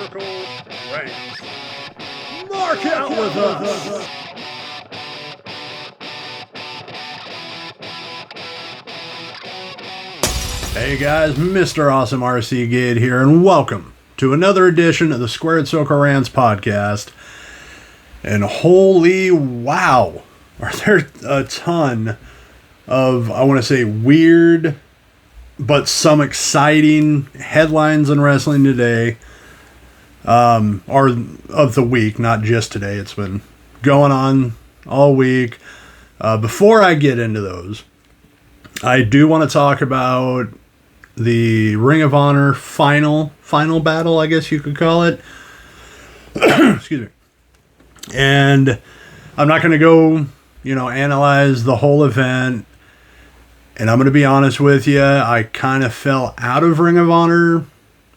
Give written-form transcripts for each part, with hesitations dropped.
Circle Rants. Mark out with us. Hey guys, Mr. Awesome RC Gate here, and welcome to another edition of the Squared Circle Rants podcast. And holy wow, are there a ton of, I want to say, weird but some exciting headlines in wrestling today, or of the week, not just today. It's been going on all week. Before I get into those, I do want to talk about the Ring of Honor final battle, I guess you could call it. Excuse me. And I'm not going to go, analyze the whole event. And I'm going to be honest with you, I kind of fell out of Ring of Honor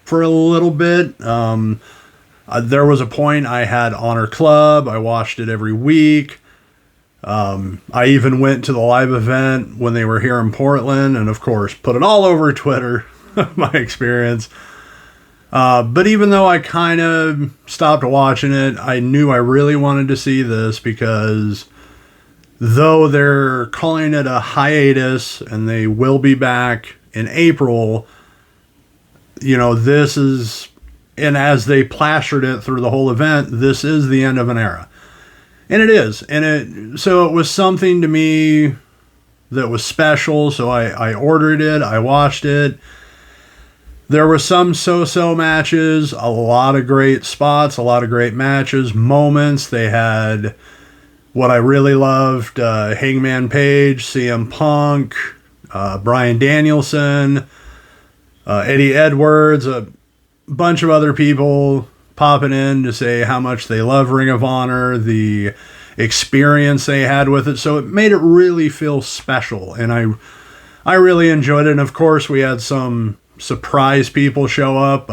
for a little bit. There was a point I had Honor Club. I watched it every week. I even went to the live event when they were here in Portland, and of course put it all over Twitter, my experience. But even though I kind of stopped watching it, I knew I really wanted to see this because though they're calling it a hiatus and they will be back in April, this is, and as they plastered it through the whole event, this is the end of an era. And it is. So it was something to me that was special. So I ordered it. I watched it. There were some so-so matches, a lot of great spots, a lot of great matches, moments. They had what I really loved, Hangman Page, CM Punk, Bryan Danielson, Eddie Edwards, a bunch of other people popping in to say how much they love Ring of Honor, the experience they had with it. So it made it really feel special, and I really enjoyed it. And of course, we had some surprise people show up.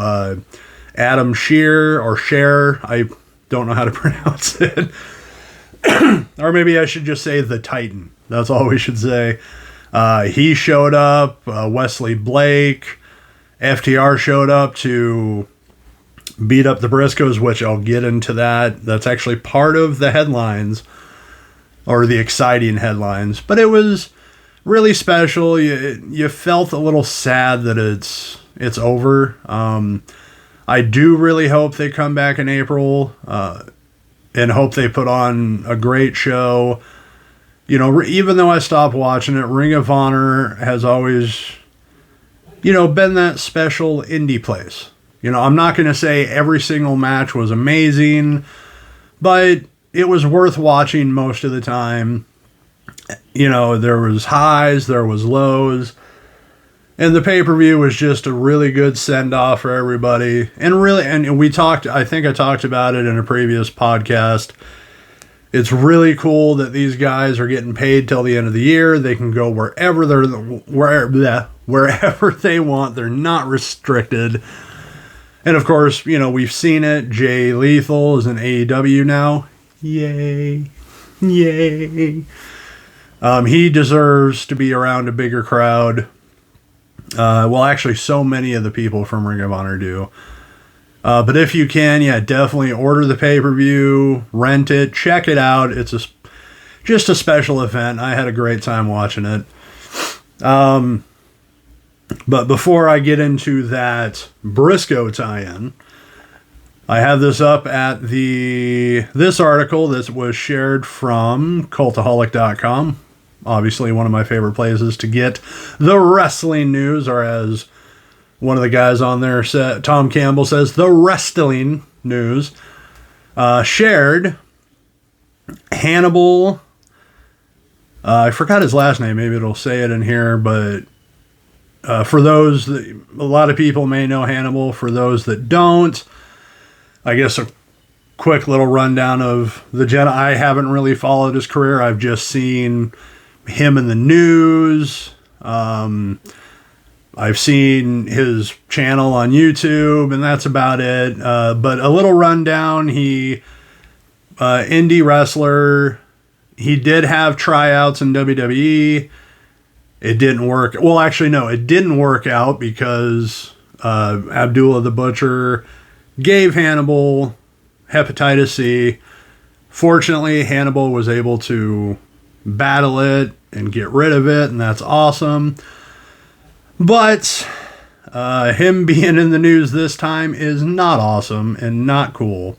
Adam Shear, I don't know how to pronounce it. Or maybe I should just say the Titan. That's all we should say. He showed up. Wesley Blake. FTR showed up to beat up the Briscoes, which I'll get into that. That's actually part of the headlines, or the exciting headlines. But it was really special. You felt a little sad that it's over. I do really hope they come back in April, and hope they put on a great show. Even though I stopped watching it, Ring of Honor has always, been that special indie place. I'm not going to say every single match was amazing, but it was worth watching most of the time. There was highs, there was lows, and the pay-per-view was just a really good send-off for everybody. And I think I talked about it in a previous podcast. It's really cool that these guys are getting paid till the end of the year. They can go wherever they want. They're not restricted. And of course, we've seen it. Jay Lethal is in AEW now. Yay. Yay. He deserves to be around a bigger crowd. Well, actually, so many of the people from Ring of Honor do. But if you can, definitely order the pay-per-view, rent it, check it out. It's just a special event. I had a great time watching it. But before I get into that Briscoe tie-in, I have this up at this article that was shared from Cultaholic.com. Obviously one of my favorite places to get the wrestling news, or as one of the guys on there said, Tom Campbell says, the wrestling news. Shared Hannibal, I forgot his last name, maybe it'll say it in here, but for those that, a lot of people may know Hannibal. For those that don't, I guess a quick little rundown of the I haven't really followed his career. I've just seen him in the news. I've seen his channel on YouTube, and that's about it. But a little rundown. He, indie wrestler. He did have tryouts in WWE. It didn't work. Well, actually, no, it didn't work out because Abdullah the Butcher gave Hannibal hepatitis C. Fortunately, Hannibal was able to battle it and get rid of it, and that's awesome. But him being in the news this time is not awesome and not cool.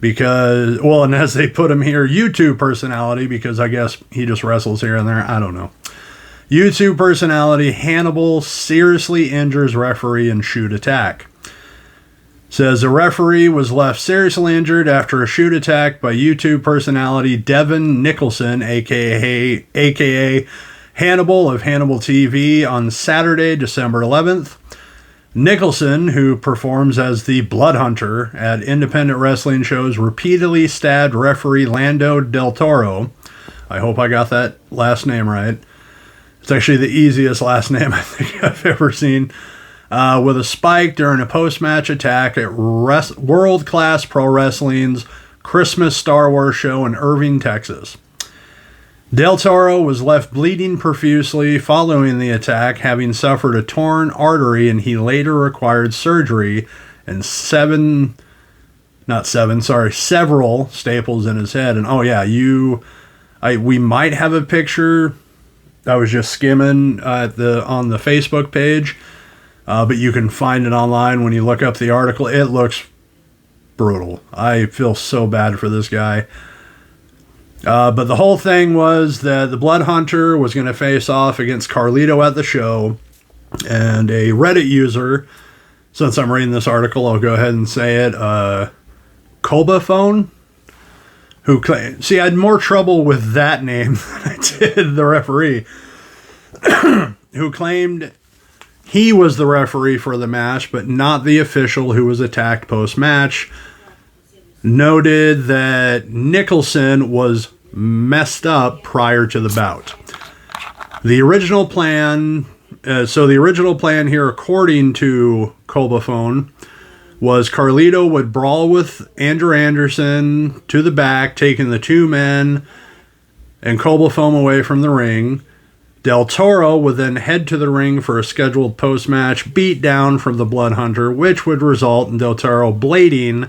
Because, well, and as they put him here, YouTube personality, because I guess he just wrestles here and there. I don't know. YouTube personality Hannibal seriously injures referee in shoot attack. Says the referee was left seriously injured after a shoot attack by YouTube personality Devin Nicholson, aka Hannibal of Hannibal TV, on Saturday, December 11th. Nicholson, who performs as the Blood Hunter at independent wrestling shows, repeatedly stabbed referee Lando Del Toro. I hope I got that last name right. It's actually the easiest last name I think I've ever seen. With a spike during a post-match attack at World Class Pro Wrestling's Christmas Star Wars show in Irving, Texas. Del Toro was left bleeding profusely following the attack, having suffered a torn artery, and he later required surgery and several staples in his head. And oh yeah, we might have a picture. I was just skimming on the Facebook page, but you can find it online when you look up the article. It looks brutal. I feel so bad for this guy. But the whole thing was that the Blood Hunter was going to face off against Carlito at the show, and a Reddit user, since I'm reading this article, I'll go ahead and say it, Colbaphone, who claimed, see, I had more trouble with that name than I did the referee, who claimed he was the referee for the match, but not the official who was attacked post-match. Noted that Nicholson was messed up prior to the bout. The original plan, here, according to Colbaphone, was Carlito would brawl with Andrew Anderson to the back, taking the two men and Colbaphone away from the ring. Del Toro would then head to the ring for a scheduled post-match beatdown from the Blood Hunter, which would result in Del Toro blading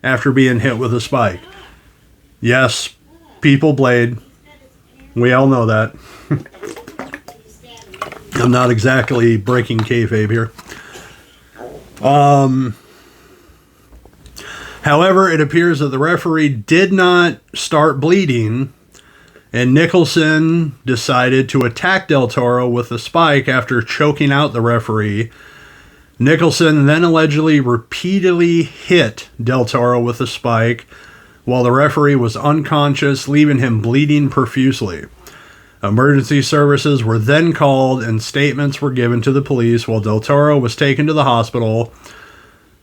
after being hit with a spike. Yes, people blade. We all know that. I'm not exactly breaking kayfabe here. However, it appears that the referee did not start bleeding, and Nicholson decided to attack Del Toro with a spike after choking out the referee. Nicholson then allegedly repeatedly hit Del Toro with a spike while the referee was unconscious, leaving him bleeding profusely. Emergency services were then called and statements were given to the police while Del Toro was taken to the hospital.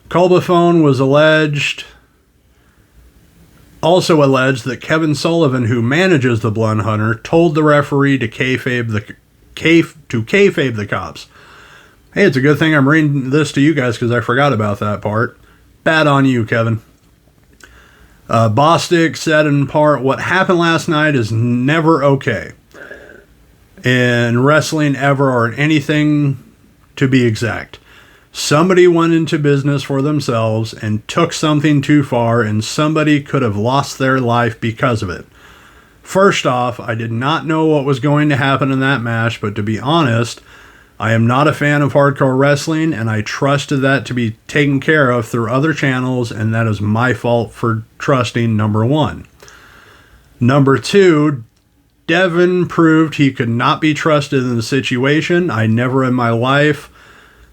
Colbaphone was also alleged that Kevin Sullivan, who manages the Blood Hunter, told the referee to kayfabe the cops. Hey, it's a good thing I'm reading this to you guys because I forgot about that part. Bad on you, Kevin. Bostic said in part, "What happened last night is never okay. In wrestling ever, or in anything to be exact. Somebody went into business for themselves and took something too far, and somebody could have lost their life because of it. First off, I did not know what was going to happen in that match, but to be honest, I am not a fan of hardcore wrestling, and I trusted that to be taken care of through other channels, and that is my fault for trusting, number one. Number two, Devin proved he could not be trusted in the situation. I never in my life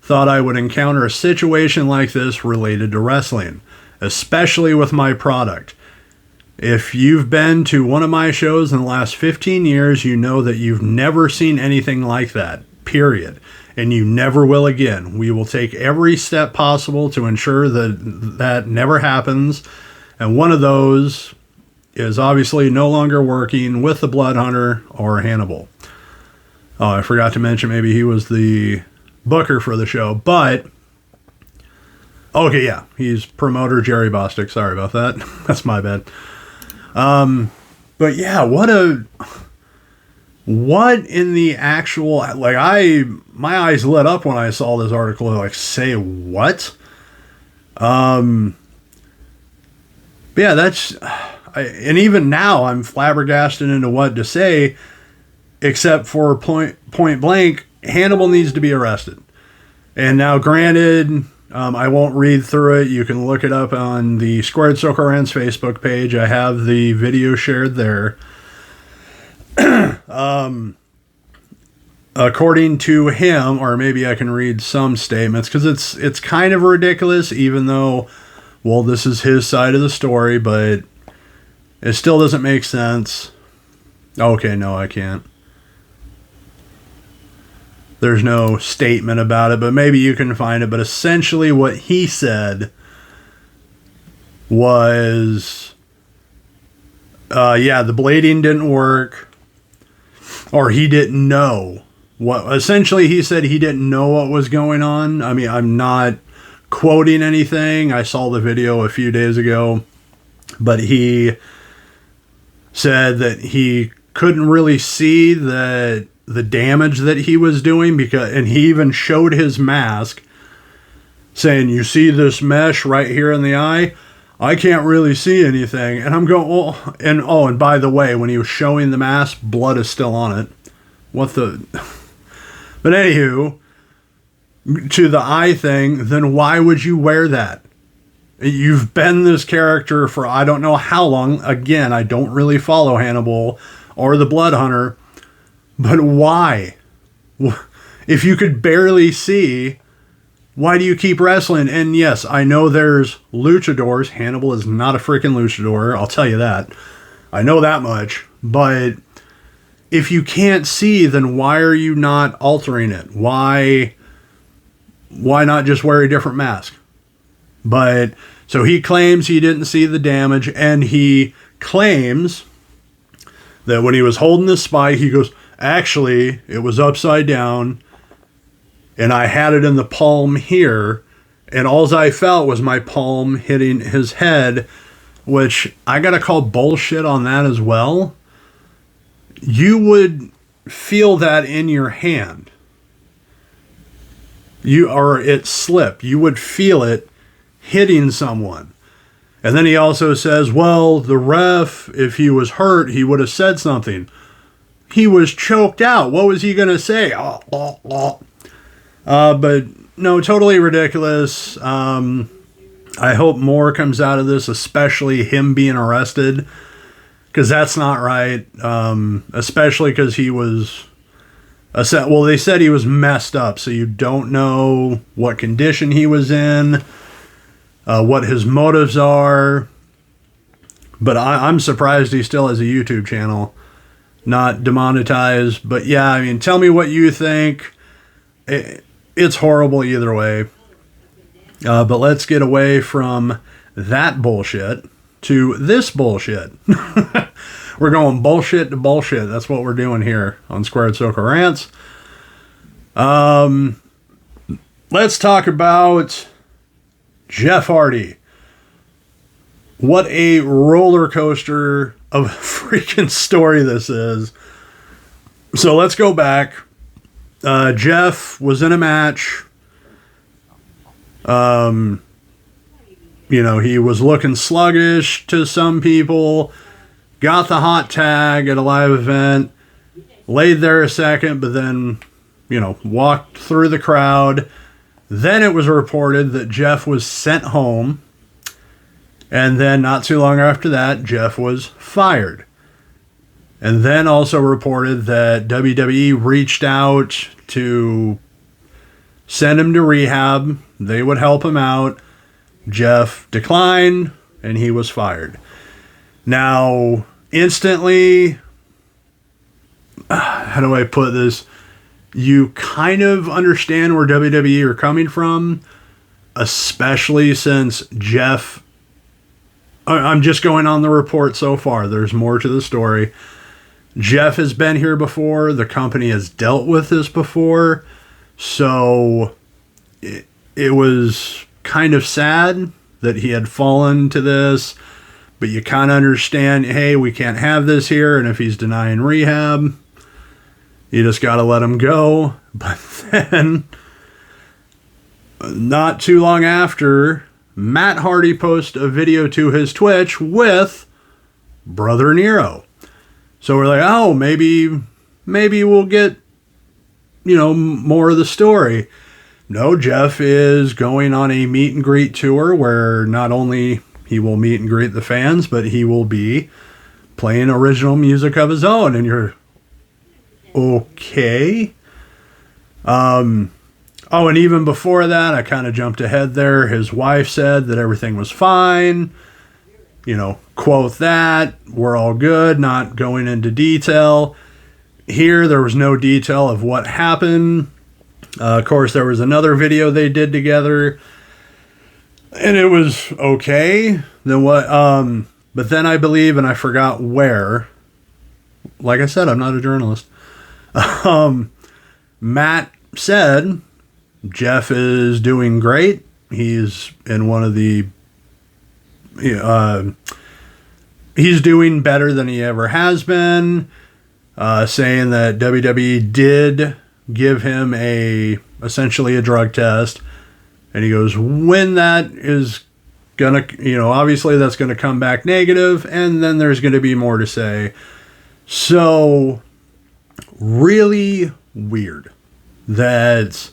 thought I would encounter a situation like this related to wrestling, especially with my product. If you've been to one of my shows in the last 15 years, you know that you've never seen anything like that, period. And you never will again. We will take every step possible to ensure that that never happens. And one of those is obviously no longer working with the Blood Hunter or Hannibal." Oh, I forgot to mention maybe he was the booker for the show, but okay, yeah, he's promoter Jerry Bostic. Sorry about that. That's my bad. But yeah, what in the actual, like, my eyes lit up when I saw this article. Like, say what? Yeah, and even now I'm flabbergasted into what to say, except for point blank, Hannibal needs to be arrested. And now, granted, I won't read through it. You can look it up on the Squared Circle Rants Facebook page. I have the video shared there. According to him, or maybe I can read some statements, because it's kind of ridiculous, even though, well, this is his side of the story, but it still doesn't make sense. Okay, no, I can't. There's no statement about it, but maybe you can find it. But essentially what he said was, the blading didn't work, or he didn't know what. Essentially, he said he didn't know what was going on. I mean, I'm not quoting anything. I saw the video a few days ago, but he said that he couldn't really see the damage that he was doing, and he even showed his mask saying, you see this mesh right here in the eye? I can't really see anything. And I'm going, well, and by the way, when he was showing the mask, blood is still on it. What the? But anywho, to the eye thing, then why would you wear that? You've been this character for I don't know how long. Again, I don't really follow Hannibal or the Blood Hunter, but why? If you could barely see, why do you keep wrestling? And yes, I know there's luchadors. Hannibal is not a freaking luchador, I'll tell you that. I know that much. But if you can't see, then why are you not altering it? Why not just wear a different mask? But so he claims he didn't see the damage, and he claims that when he was holding the spike, he goes, actually, it was upside down, and I had it in the palm here, and all I felt was my palm hitting his head, which I gotta call bullshit on that as well. You would feel that in your hand. It slip. You would feel it hitting someone. And then he also says, well, the ref, if he was hurt, he would have said something. He was choked out. What was he going to say? But no, totally ridiculous. I hope more comes out of this, especially him being arrested, because that's not right. Especially because he was, they said he was messed up, so you don't know what condition he was in, what his motives are. But I'm surprised he still has a YouTube channel, not demonetized. But yeah, I mean, tell me what you think. It's horrible either way. But let's get away from that bullshit to this bullshit. We're going bullshit to bullshit. That's what we're doing here on Squared Circle Rants. Let's talk about Jeff Hardy. What a roller coaster of a freaking story this is. So let's go back. Jeff was in a match. He was looking sluggish to some people. Got the hot tag at a live event. Laid there a second, but then, walked through the crowd. Then it was reported that Jeff was sent home. And then not too long after that, Jeff was fired. And then also reported that WWE reached out to send him to rehab. They would help him out. Jeff declined, and he was fired. Now, instantly, how do I put this? You kind of understand where WWE are coming from, especially since Jeff, I'm just going on the report so far. There's more to the story. Jeff has been here before. The company has dealt with this before. So it was kind of sad that he had fallen to this. But you kind of understand, hey, we can't have this here. And if he's denying rehab, you just got to let him go. But then, not too long after, Matt Hardy posts a video to his Twitch with Brother Nero. So we're like, oh, maybe we'll get, more of the story. No, Jeff is going on a meet and greet tour where not only he will meet and greet the fans, but he will be playing original music of his own. And you're okay. Oh, and even before that, I kind of jumped ahead there. His wife said that everything was fine. Quote that. We're all good, not going into detail. Here, there was no detail of what happened. Of course, there was another video they did together, and it was okay. Then what? But then I believe, and I forgot where. Like I said, I'm not a journalist. Matt said Jeff is doing great. He's in one of the. He's doing better than he ever has been. Saying that WWE did give him essentially a drug test, and he goes, when that is gonna, obviously that's gonna come back negative, and then there's gonna be more to say. So really weird that,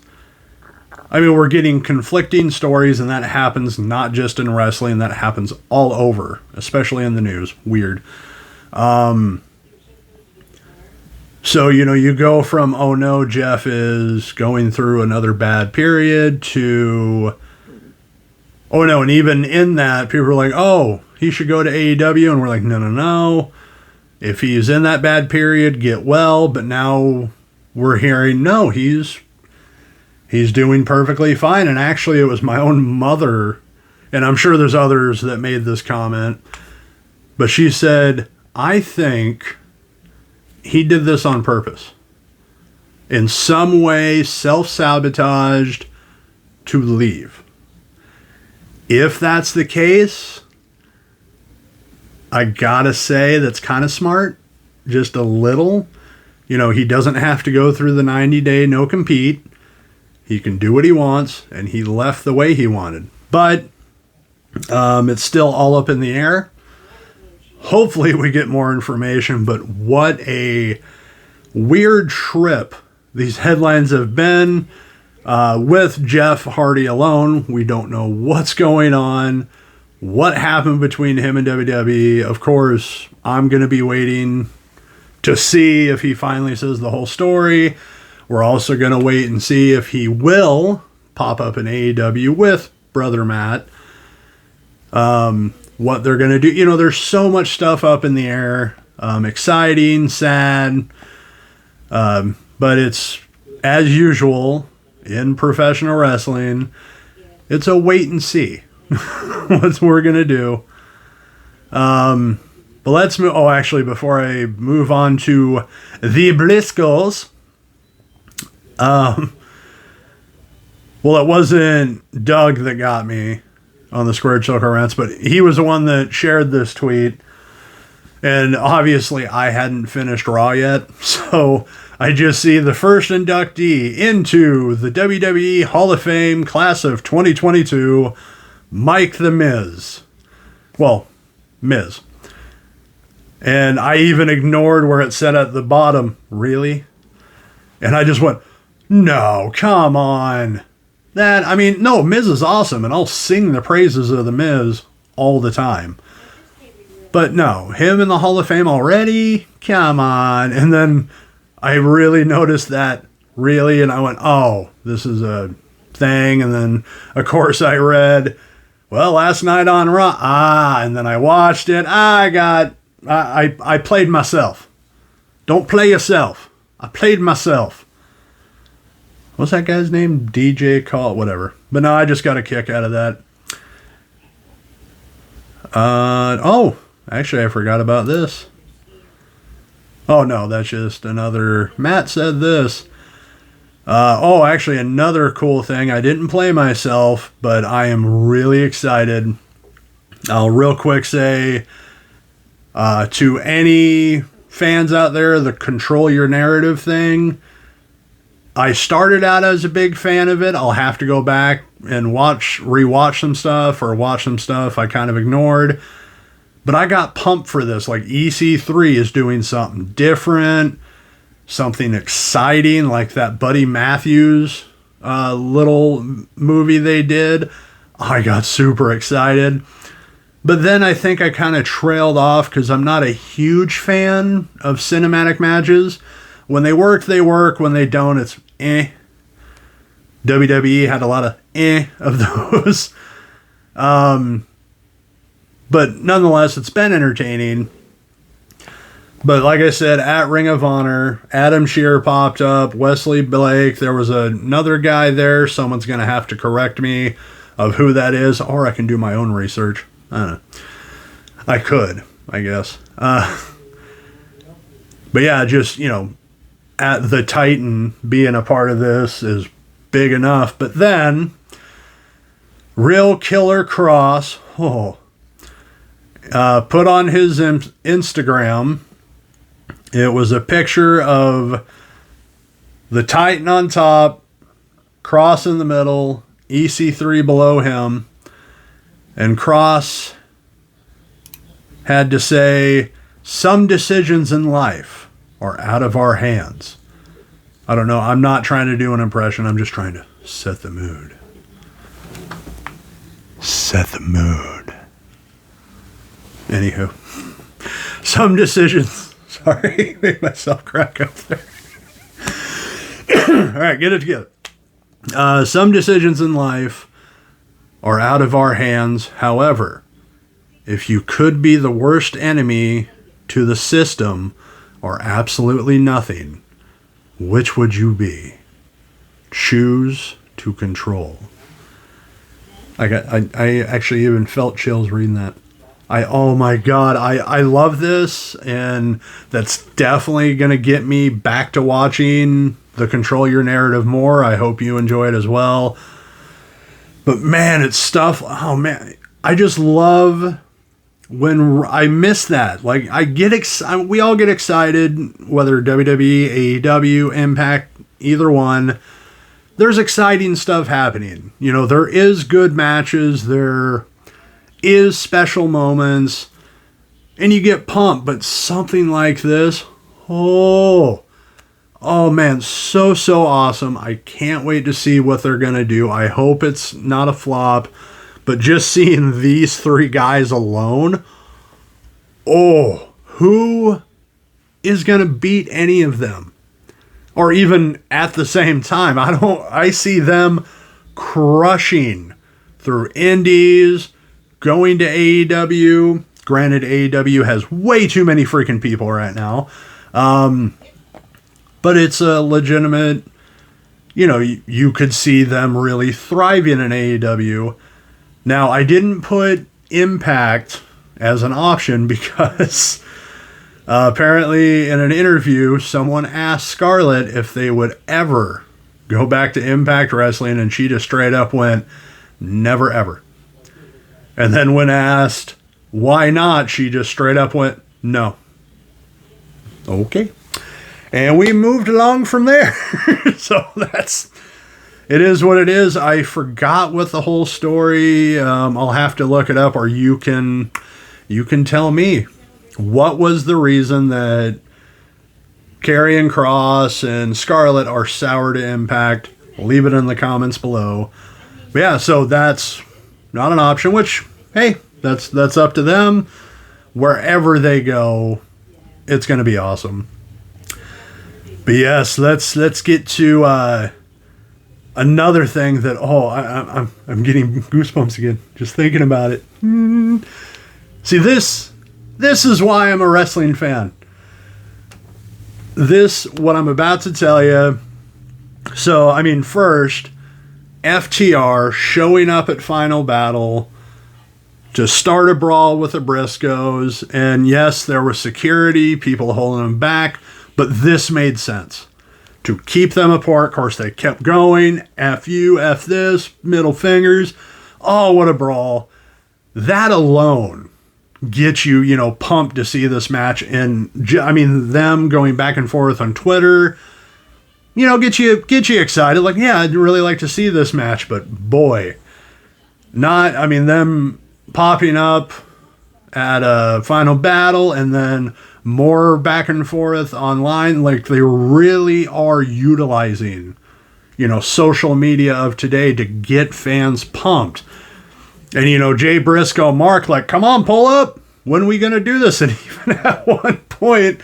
we're getting conflicting stories, and that happens not just in wrestling, that happens all over, especially in the news. Weird. So, you go from, oh no, Jeff is going through another bad period, to, oh no, and even in that, people are like, oh, he should go to AEW, and we're like, no. If he's in that bad period, get well. But now we're hearing, no, he's doing perfectly fine. And actually, it was my own mother, and I'm sure there's others that made this comment, but she said, I think he did this on purpose. In some way, self-sabotaged to leave. If that's the case, I gotta say that's kind of smart. Just a little. He doesn't have to go through the 90-day no-compete. He can do what he wants, and he left the way he wanted. But it's still all up in the air. Hopefully we get more information, but what a weird trip these headlines have been. With Jeff Hardy alone, we don't know what's going on, what happened between him and WWE. Of course, I'm going to be waiting to see if he finally says the whole story. We're also going to wait and see if he will pop up in AEW with Brother Matt. What they're going to do. There's so much stuff up in the air. Exciting, sad. But it's, as usual, in professional wrestling, it's a wait and see what we're going to do. But let's move. Oh, actually, before I move on to the Briscoes. Well, it wasn't Doug that got me on the Squared Circle Rants, but he was the one that shared this tweet. And obviously I hadn't finished Raw yet, so I just see the first inductee into the WWE Hall of Fame class of 2022, Mike the Miz. Well, Miz. And I even ignored where it said at the bottom, really? And I just went, no, come on. No, Miz is awesome, and I'll sing the praises of the Miz all the time. But no, him in the Hall of Fame already? Come on. And then I really noticed that, really, and I went, oh, this is a thing. And then, of course, I read, well, last night on Raw, and then I watched it. I played myself. Don't play yourself. I played myself. What's that guy's name? DJ Call, whatever. But no, I just got a kick out of that. Actually, I forgot about this. Oh, no, that's just another... Matt said this. Actually, another cool thing. I didn't play myself, but I am really excited. I'll real quick say to any fans out there, the control your narrative thing, I started out as a big fan of it. I'll have to go back, and rewatch some stuff or watch some stuff I kind of ignored. But I got pumped for this. Like, EC3 is doing something different, something exciting, like that Buddy Matthews little movie they did. I got super excited. But then I think I kind of trailed off because I'm not a huge fan of cinematic matches. When they work, they work. When they don't, it's eh. WWE had a lot of of those. But nonetheless, it's been entertaining. But like I said, at Ring of Honor, Adam Shearer popped up, Wesley Blake. There was another guy there. Someone's going to have to correct me of who that is, or I can do my own research. I don't know. I could, I guess. But yeah, just, at the Titan being a part of this is big enough. But then, Real Killer Cross, put on his Instagram, it was a picture of the Titan on top, Cross in the middle, EC3 below him, and Cross had to say, "Some decisions in life are out of our hands." I don't know. I'm not trying to do an impression. I'm just trying to set the mood. Set the mood. Anywho, some decisions. Sorry, made myself crack up there. All right, get it together. Some decisions in life are out of our hands. However, if you could be the worst enemy to the system or absolutely nothing, which would you be? Choose to control. I actually even felt chills reading that. Oh my God, I love this, and that's definitely going to get me back to watching the Control Your Narrative more. I hope you enjoy it as well. But man, it's stuff, oh man, I just love when I miss that. Like, we all get excited, whether WWE, AEW, Impact, either one. There's exciting stuff happening. There is good matches, there is special moments, and you get pumped. But something like this, oh man, so awesome. I can't wait to see what they're gonna do. I hope it's not a flop, but just seeing these three guys alone, who is gonna beat any of them, or even at the same time? I see them crushing through indies, going to AEW. Granted, AEW has way too many freaking people right now. But it's a legitimate, you could see them really thriving in AEW. Now, I didn't put Impact as an option because apparently in an interview, someone asked Scarlett if they would ever go back to Impact Wrestling, and she just straight up went, "Never ever." And then when asked why not, she just straight up went, "No." Okay. And we moved along from there. So it is what it is. I forgot what the whole story, I'll have to look it up, or you can tell me. What was the reason that Karrion Kross and Scarlett are sour to Impact? Leave it in the comments below. But yeah, so that's not an option, which, hey, that's up to them. Wherever they go, it's going to be awesome. But yes, let's get to another thing that I'm getting goosebumps again just thinking about it. See, this is why I'm a wrestling fan. What I'm about to tell you. So, first, FTR showing up at Final Battle to start a brawl with the Briscoes. And yes, there was security, people holding them back, but this made sense. To keep them apart, of course, they kept going. F you, F this, middle fingers. Oh, what a brawl. That alone gets you, pumped to see this match. And, them going back and forth on Twitter. get you excited. Like, yeah, I'd really like to see this match, but boy, them popping up at a Final Battle and then more back and forth online. Like, they really are utilizing, social media of today to get fans pumped. And, Jay Briscoe, Mark, like, come on, pull up. When are we going to do this? And even at one point,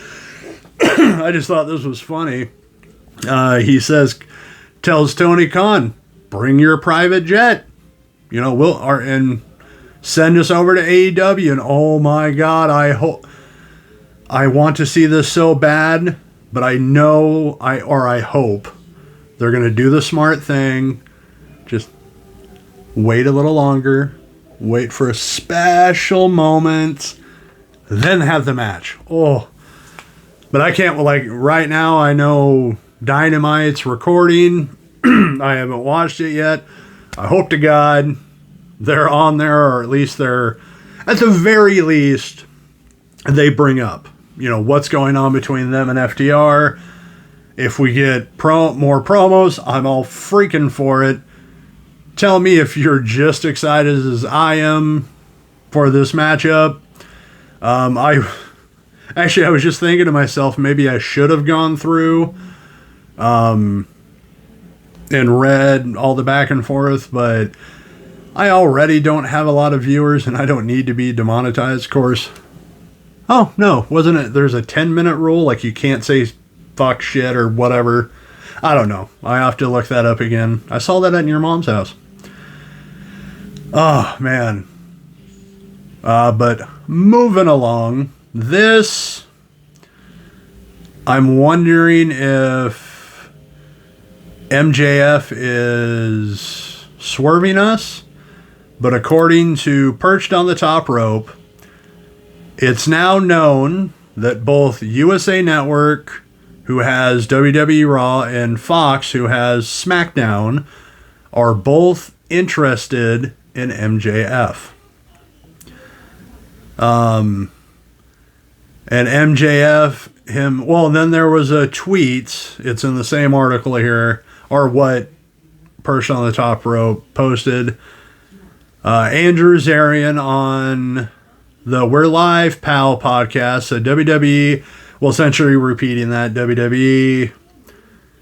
I just thought this was funny. He tells Tony Khan, bring your private jet. And send us over to AEW. And oh my God, I want to see this so bad, but I hope they're going to do the smart thing. Just wait a little longer, wait for a special moment, then have the match. Oh, but I can't, right now I know Dynamite's recording. I haven't watched it yet. I hope to God they're on there, or at least at the very least, they bring up, what's going on between them and FTR. If we get more promos, I'm all freaking for it. Tell me if you're just excited as I am for this matchup. I was just thinking to myself, maybe I should have gone through and read all the back and forth, but I already don't have a lot of viewers and I don't need to be demonetized, of course. Oh, no, wasn't it? There's a 10-minute rule, like you can't say fuck, shit, or whatever. I don't know. I have to look that up again. I saw that at your mom's house. Oh, man. But moving along, I'm wondering if MJF is swerving us, but according to Perched on the Top Rope, it's now known that both USA Network, who has WWE Raw, and Fox, who has SmackDown, are both interested in MJF. And MJF, then there was a tweet, it's in the same article here, or what Perched on the Top Rope posted. Andrew Zarian on the We're Live Pal podcast said WWE, essentially repeating that, WWE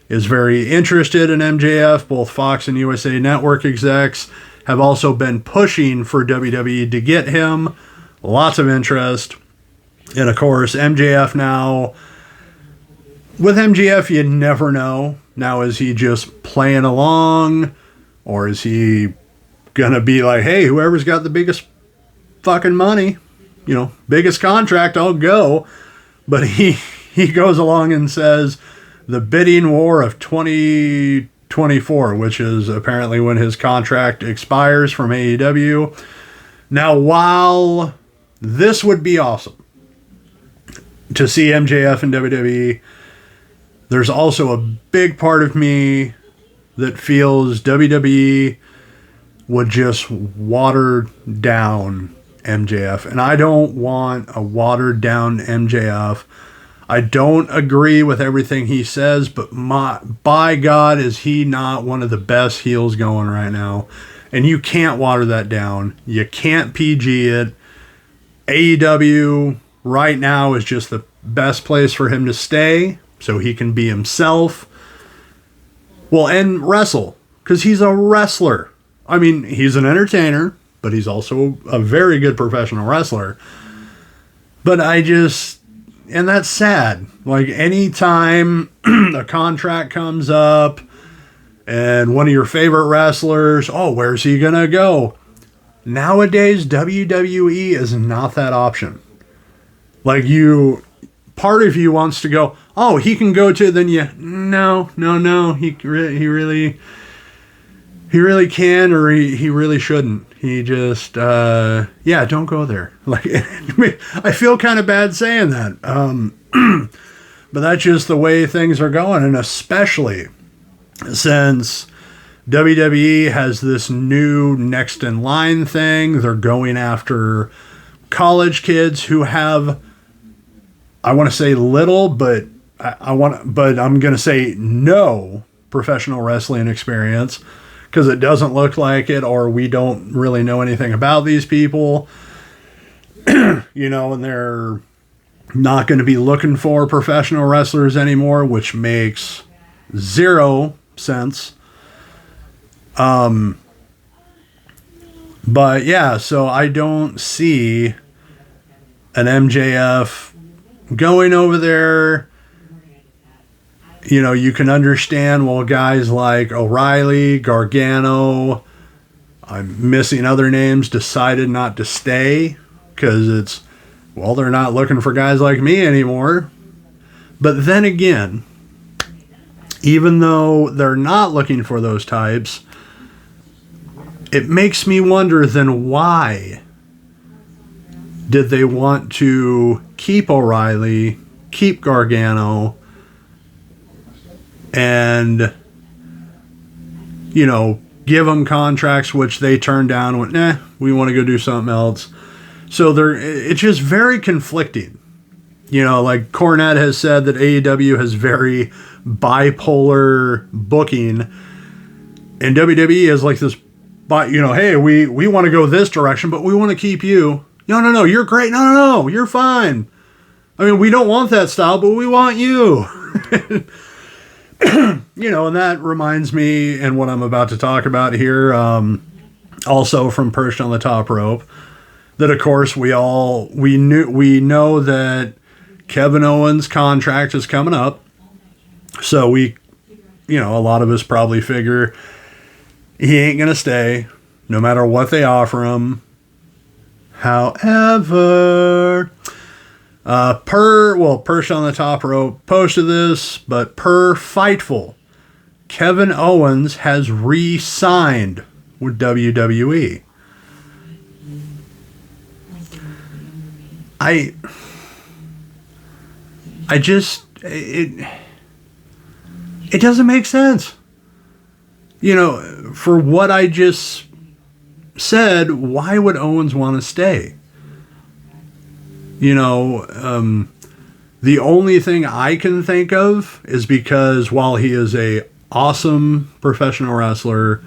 is very interested in MJF. Both Fox and USA Network execs have also been pushing for WWE to get him. Lots of interest. And of course, MJF now, with MJF, you never know. Now, is he just playing along? Or is he going to be like, hey, whoever's got the biggest fucking money, biggest contract, I'll go. But he goes along and says the bidding war of 2024, which is apparently when his contract expires from AEW. Now, while this would be awesome to see MJF in WWE, there's also a big part of me that feels WWE would just water down MJF. And I don't want a watered down MJF. I don't agree with everything he says, but by God, is he not one of the best heels going right now? And you can't water that down. You can't PG it. AEW right now is just the best place for him to stay so he can be himself. And wrestle, because he's a wrestler. I mean, he's an entertainer, but he's also a very good professional wrestler. But and that's sad. Like, anytime a contract comes up and one of your favorite wrestlers, where's he going to go? Nowadays, WWE is not that option. Like, part of you wants to go, he can go to, then no, he really can, or he really shouldn't. He just, don't go there. Like, I feel kind of bad saying that. But that's just the way things are going. And especially since WWE has this new next in line thing, they're going after college kids who have, I want to say little, but but I'm going to say no professional wrestling experience because it doesn't look like it, or we don't really know anything about these people, you know, and they're not going to be looking for professional wrestlers anymore, which makes zero sense. But yeah, so I don't see an MJF going over there. You know, you can understand, well, guys like O'Reilly, Gargano, I'm missing other names, decided not to stay because it's, well, they're not looking for guys like me anymore. But then again, even though they're not looking for those types, it makes me wonder then why did they want to keep O'Reilly, keep Gargano, and, you know, give them contracts which they turned down and went, nah, we want to go do something else. So it's just very conflicting. You know, like Cornette has said that AEW has very bipolar booking, and WWE is like this, you know, hey, we want to go this direction, but we want to keep you. No, you're great. No, you're fine. I mean, we don't want that style, but we want you. You know, and that reminds me, and what I'm about to talk about here, also from Perched on the Top Rope, that of course we know that Kevin Owens' contract is coming up. So we, you know, a lot of us probably figure he ain't going to stay no matter what they offer him. However, Perched on the Top Rope posted this, but per Fightful, Kevin Owens has re-signed with WWE. I just, it doesn't make sense. You know, for what I just said, why would Owens want to stay? You know, the only thing I can think of is because while he is a awesome professional wrestler,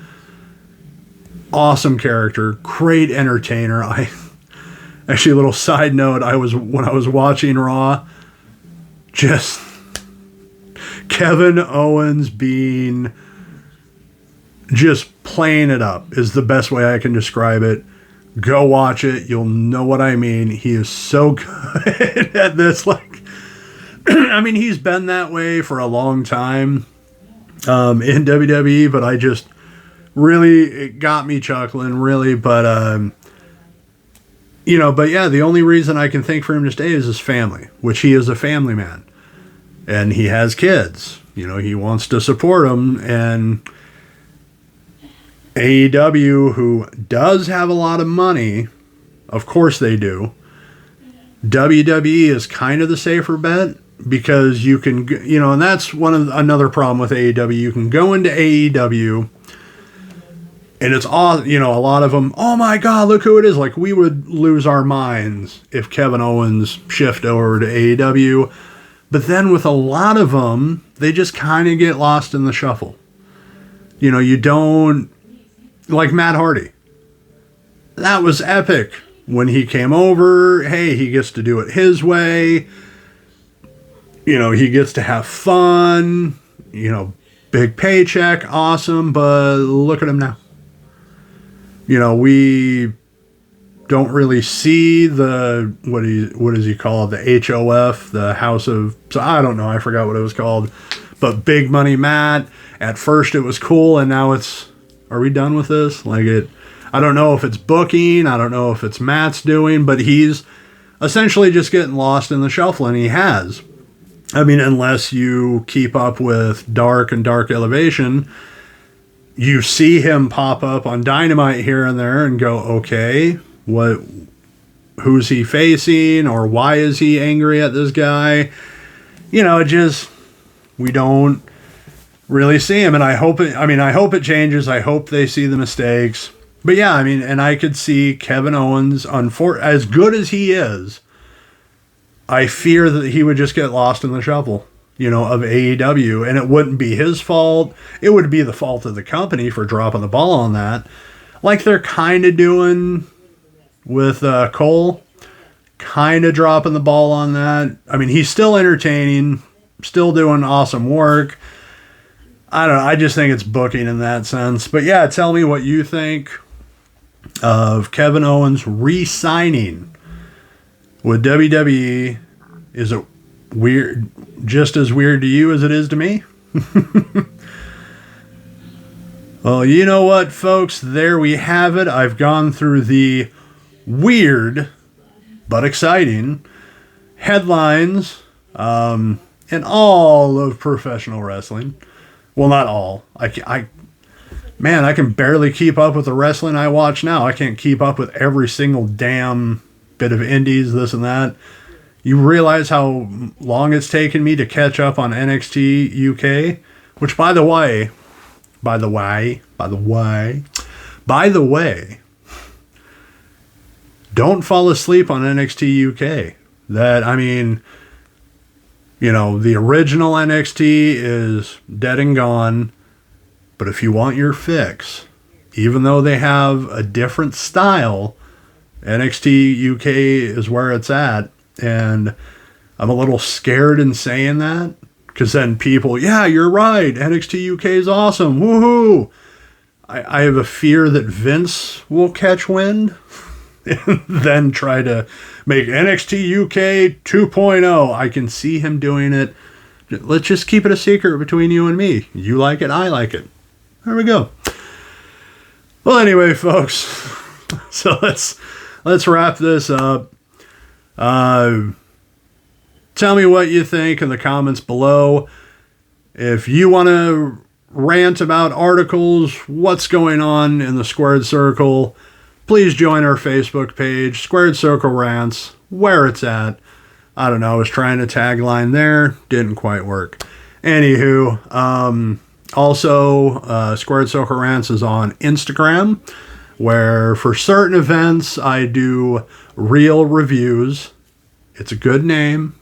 awesome character, great entertainer. Actually, a little side note, when I was watching Raw, just Kevin Owens being just playing it up is the best way I can describe it. Go watch it. You'll know what I mean. He is so good at this. Like, I mean, he's been that way for a long time in WWE, but I just really, it got me chuckling, really. But, you know, but yeah, the only reason I can think for him to stay is his family, which he is a family man. And he has kids. You know, he wants to support them. And AEW, who does have a lot of money, of course they do, WWE is kind of the safer bet because you can, you know, and that's another problem with AEW. You can go into AEW and it's all, you know, a lot of them, oh my God, look who it is. Like, we would lose our minds if Kevin Owens shift over to AEW. But then with a lot of them, they just kind of get lost in the shuffle. You know, you don't, like Matt Hardy. That was epic. When he came over, hey, he gets to do it his way. You know, he gets to have fun. You know, big paycheck, awesome. But look at him now. You know, we don't really see the, what does he call it? The HOF, the House of, so I don't know. I forgot what it was called. But Big Money Matt, at first it was cool, and now it's, are we done with this? Like, I don't know if it's booking, I don't know if it's Matt's doing, but he's essentially just getting lost in the shuffle, and he has. I mean, unless you keep up with Dark and Dark Elevation, you see him pop up on Dynamite here and there and go, okay, who's he facing, or why is he angry at this guy? You know, we don't really see him, and I hope it changes. I hope they see the mistakes. But yeah, I mean, and I could see Kevin Owens, as good as he is, I fear that he would just get lost in the shuffle. of AEW, and it wouldn't be his fault. It would be the fault of the company for dropping the ball on that. Like they're kind of doing with Cole, kind of dropping the ball on that. I mean, he's still entertaining, still doing awesome work. I don't know. I just think it's booking in that sense. But yeah, tell me what you think of Kevin Owens re-signing with WWE. Is it weird, just as weird to you as it is to me? Well, you know what, folks? There we have it. I've gone through the weird but exciting headlines in all of professional wrestling. Well, not all. Man, I can barely keep up with the wrestling I watch now. I can't keep up with every single damn bit of indies, this and that. You realize how long it's taken me to catch up on NXT UK? Which, by the way, don't fall asleep on NXT UK. The original NXT is dead and gone. But if you want your fix, even though they have a different style, NXT UK is where it's at. And I'm a little scared in saying that, because then people, yeah, you're right, NXT UK is awesome, woohoo! I have a fear that Vince will catch wind and then try to make NXT UK 2.0. I can see him doing it. Let's just keep it a secret between you and me. You like it, I like it. There we go. Well, anyway, folks, so let's wrap this up. Tell me what you think in the comments below. If you want to rant about articles, what's going on in the Squared Circle, please join our Facebook page, Squared Circle Rants, where it's at. I don't know, I was trying to tagline there, didn't quite work. Anywho, also, Squared Circle Rants is on Instagram, where for certain events I do real reviews. It's a good name.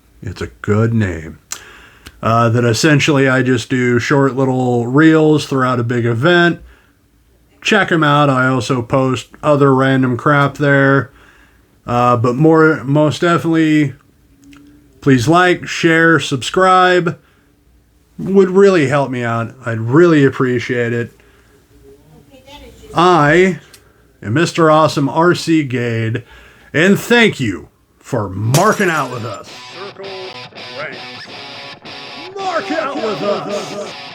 That essentially I just do short little reels throughout a big event. Check them out. I also post other random crap there. But most definitely, please like, share, subscribe. Would really help me out. I'd really appreciate it. I am Mr. Awesome RC Gade, and thank you for marking out with us. Circle Rants. Mark out with us.